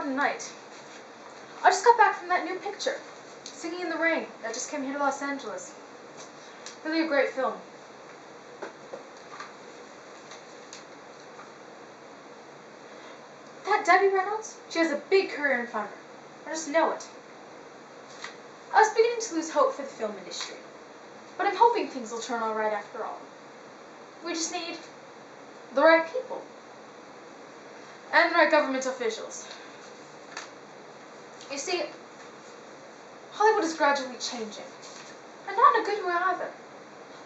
what a night. I just got back from that new picture, Singing in the Rain, that just came here to Los Angeles. Really a great film. That Debbie Reynolds, she has a big career in front of her. I just know it. I was beginning to lose hope for the film industry, but I'm hoping things will turn all right after all. We just need the right people and the right government officials. You see, Hollywood is gradually changing, and not in a good way either.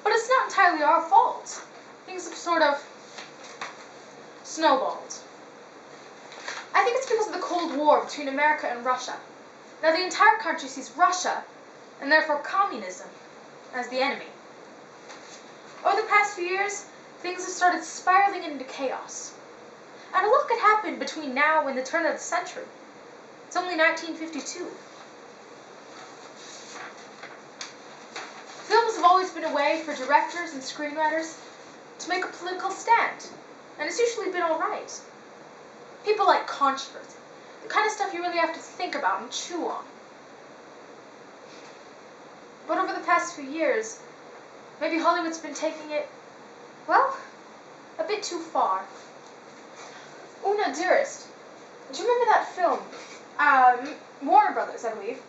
But it's not entirely our fault. Things have sort of snowballed. I think it's because of the Cold War between America and Russia. Now the entire country sees Russia, and therefore communism, as the enemy. Over the past few years, things have started spiraling into chaos. And a lot could happen between now and the turn of the century. It's only 1952. Films have always been a way for directors and screenwriters to make a political stand, and it's usually been alright. People like controversy, the kind of stuff you really have to think about and chew on. But over the past few years, maybe Hollywood's been taking it, well, a bit too far. Una, dearest, do you remember that film, Warner Brothers, I believe,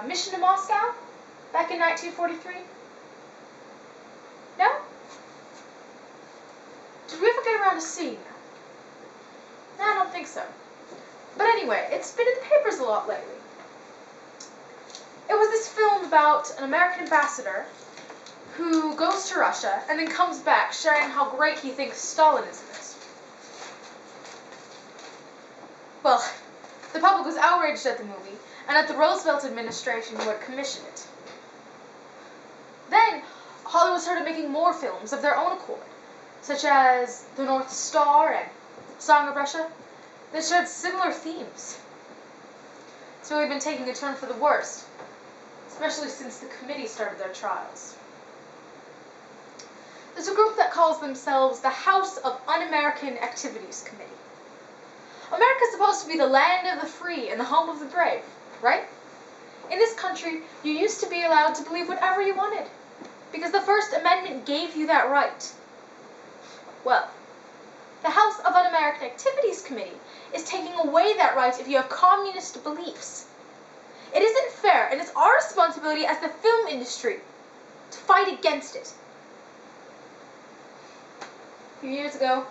Mission to Moscow, back in 1943? No? Did we ever get around to seeing that? No, I don't think so. But anyway, it's been in the papers a lot lately. It was this film about an American ambassador who goes to Russia and then comes back sharing how great he thinks Stalinism is. Well, the public was outraged at the movie and at the Roosevelt administration who had commissioned it. Then, Hollywood started making more films of their own accord, such as The North Star and Song of Russia, that shared similar themes. It's really been taking a turn for the worst, especially since the committee started their trials. There's a group that calls themselves the House of Un-American Activities Committee. America's supposed to be the land of the free and the home of the brave, right? In this country, you used to be allowed to believe whatever you wanted, because the First Amendment gave you that right. Well, the House of Un-American Activities Committee is taking away that right if you have communist beliefs. It isn't fair, and it's our responsibility as the film industry to fight against it. A few years ago,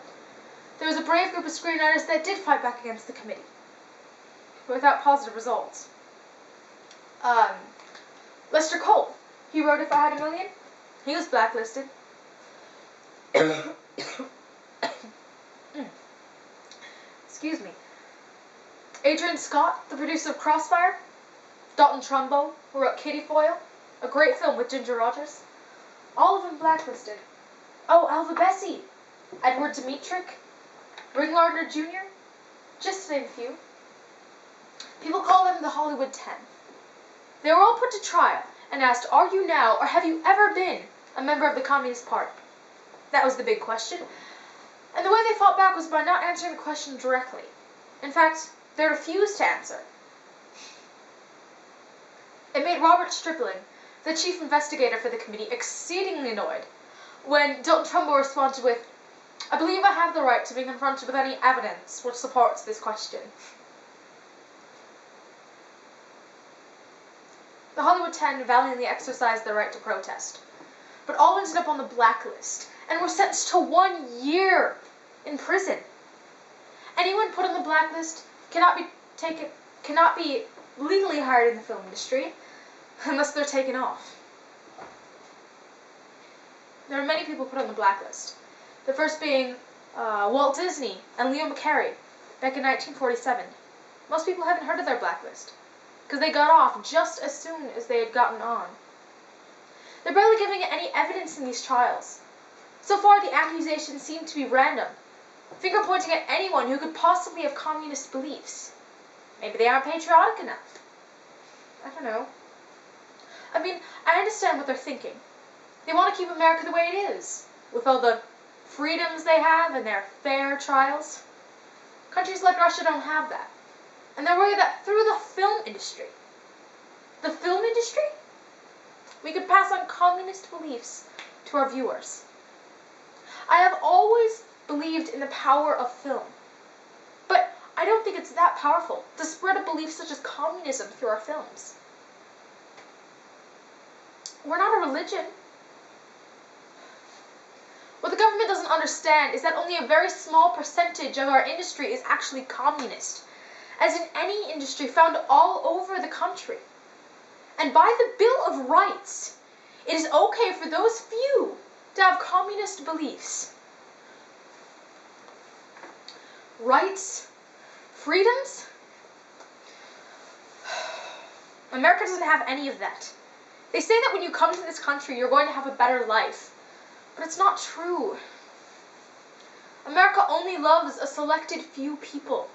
there was a brave group of screenwriters that did fight back against the committee, but without positive results. Lester Cole, he wrote If I Had a Million. He was blacklisted. Excuse me. Adrian Scott, the producer of Crossfire. Dalton Trumbo, who wrote Kitty Foyle, a great film with Ginger Rogers. All of them blacklisted. Oh, Alva Bessie, Edward Dmytryk, Ring Lardner Jr., just to name a few. People call them the Hollywood 10. They were all put to trial and asked, are you now, or have you ever been, a member of the Communist Party? That was the big question. And the way they fought back was by not answering the question directly. In fact, they refused to answer. It made Robert Stripling, the chief investigator for the committee, exceedingly annoyed when Dalton Trumbo responded with, I believe I have the right to be confronted with any evidence which supports this question. The Hollywood 10 valiantly exercised their right to protest, but all ended up on the blacklist and were sentenced to 1 year in prison. Anyone put on the blacklist cannot be legally hired in the film industry unless they're taken off. There are many people put on the blacklist. The first being Walt Disney and Leo McCarey back in 1947. Most people haven't heard of their blacklist because they got off just as soon as they had gotten on. They're barely giving any evidence in these trials. So far, the accusations seem to be random, finger-pointing at anyone who could possibly have communist beliefs. Maybe they aren't patriotic enough. I don't know. I mean, I understand what they're thinking. They want to keep America the way it is, with all the freedoms they have and their fair trials. Countries like Russia don't have that. And they're worried that through the film industry, we could pass on communist beliefs to our viewers. I have always believed in the power of film, but I don't think it's that powerful to spread a belief such as communism through our films. We're not a religion. What the government doesn't understand is that only a very small percentage of our industry is actually communist, as in any industry found all over the country. And by the Bill of Rights, it is okay for those few to have communist beliefs. Rights, freedoms? America doesn't have any of that. They say that when you come to this country, you're going to have a better life. But it's not true. America only loves a selected few people.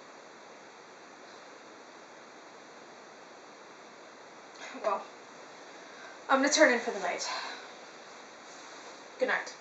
Well, I'm going to turn in for the night. Good night.